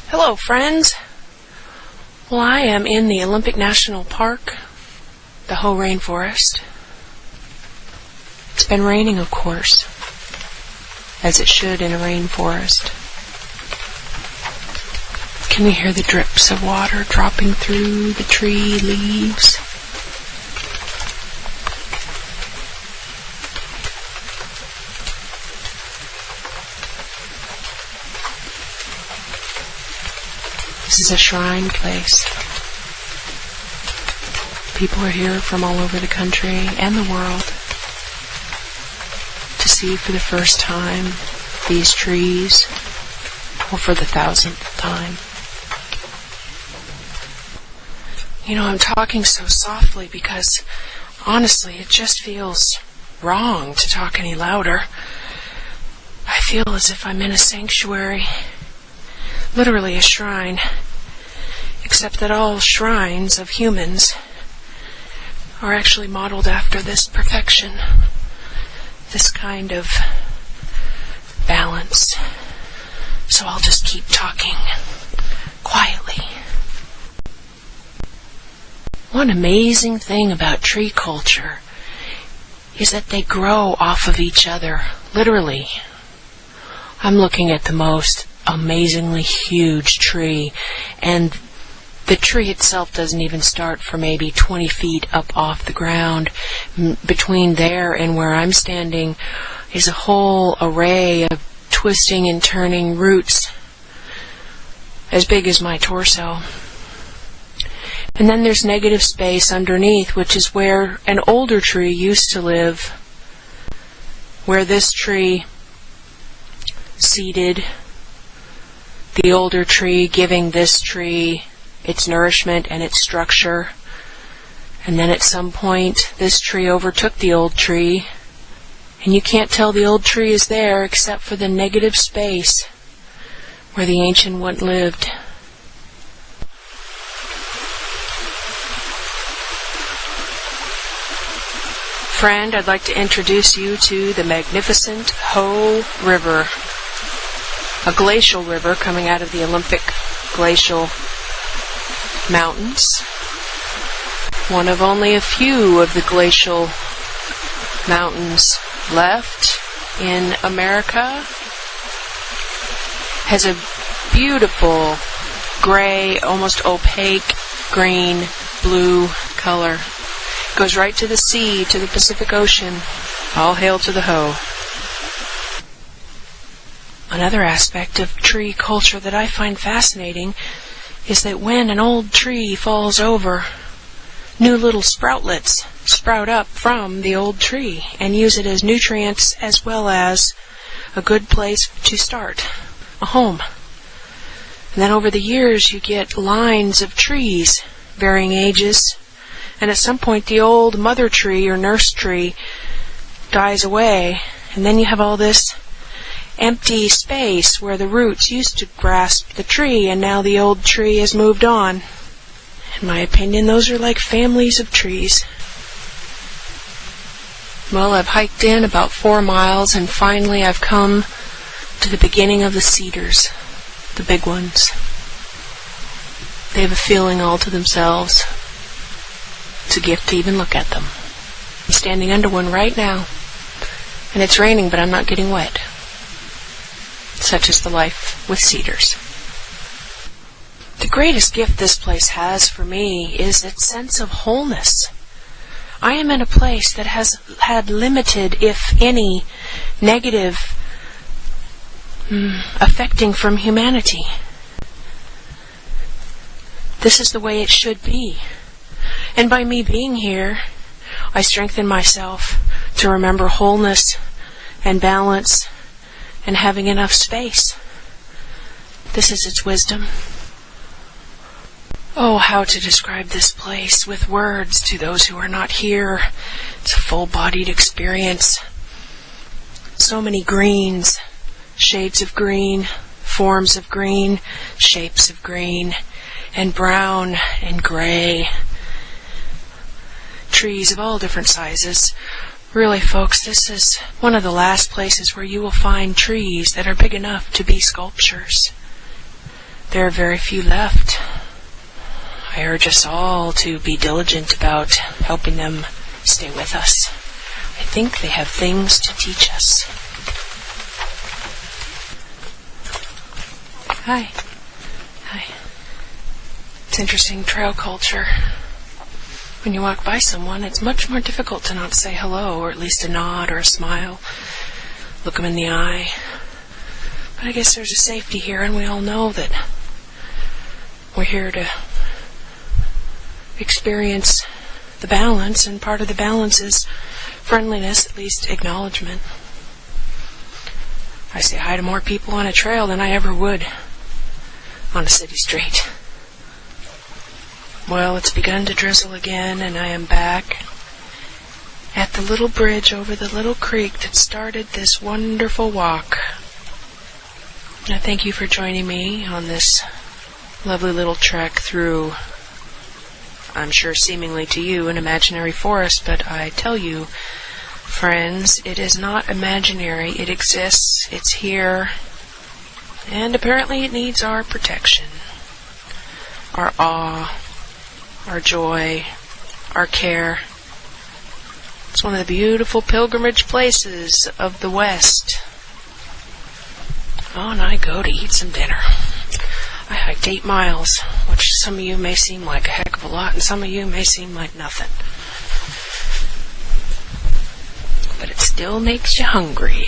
Hello, friends. Well, I am in the Olympic National Park, the Hoh Rainforest. It's been raining, of course, as it should in a rainforest. Can you hear the drips of water dropping through the tree leaves? This is a shrine place. People are here from all over the country and the world to see for the first time these trees, or for the 1000th time. You know, I'm talking so softly because, honestly, it just feels wrong to talk any louder. I feel as if I'm in a sanctuary, literally a shrine, except that all shrines of humans are actually modeled after this perfection, this kind of balance. So I'll just keep talking quietly. One amazing thing about tree culture is that they grow off of each other, literally. I'm looking at the most amazingly huge tree, and the tree itself doesn't even start for maybe 20 feet up off the ground. Between there and where I'm standing is a whole array of twisting and turning roots as big as my torso. And then there's negative space underneath, which is where an older tree used to live, where this tree seeded the older tree, giving this tree its nourishment and its structure. And then at some point, this tree overtook the old tree, and you can't tell the old tree is there except for the negative space where the ancient one lived. Friend, I'd like to introduce you to the magnificent Hoh River, a glacial river coming out of the Olympic Glacial Mountains. One of only a few of the glacial mountains left in America. Has a beautiful gray, almost opaque green, blue color. Goes right to the sea, to the Pacific Ocean. All hail to the Hoh. Another aspect of tree culture that I find fascinating is that when an old tree falls over, new little sproutlets sprout up from the old tree and use it as nutrients as well as a good place to start, a home. And then over the years you get lines of trees, varying ages, and at some point the old mother tree or nurse tree dies away, and then you have all this empty space where the roots used to grasp the tree, and now the old tree has moved on. In my opinion, those are like families of trees. Well, I've hiked in about 4 miles, and finally I've come to the beginning of the cedars, the big ones. They have a feeling all to themselves. It's a gift to even look at them. I'm standing under one right now, and it's raining, but I'm not getting wet. Such is the life with cedars. The greatest gift this place has for me is its sense of wholeness. I am in a place that has had limited, if any, negative affecting from humanity. This is the way it should be. And by me being here, I strengthen myself to remember wholeness and balance and having enough space. This is its wisdom. Oh, how to describe this place with words to those who are not here. It's a full-bodied experience. So many greens, shades of green, forms of green, shapes of green, and brown and gray. Trees of all different sizes. Really, folks, this is one of the last places where you will find trees that are big enough to be sculptures. There are very few left. I urge us all to be diligent about helping them stay with us. I think they have things to teach us. Hi. Hi. It's interesting, trail culture. When you walk by someone, it's much more difficult to not say hello, or at least a nod or a smile. Look them in the eye. But I guess there's a safety here, and we all know that we're here to experience the balance, and part of the balance is friendliness, at least acknowledgement. I say hi to more people on a trail than I ever would on a city street. Well, it's begun to drizzle again, and I am back at the little bridge over the little creek that started this wonderful walk. And I thank you for joining me on this lovely little trek through, I'm sure seemingly to you, an imaginary forest, but I tell you, friends, it is not imaginary. It exists. It's here. And apparently it needs our protection, our awe, our joy, our care. It's one of the beautiful pilgrimage places of the West. Oh, and I go to eat some dinner. I hiked 8 miles, which some of you may seem like a heck of a lot, and some of you may seem like nothing. But it still makes you hungry.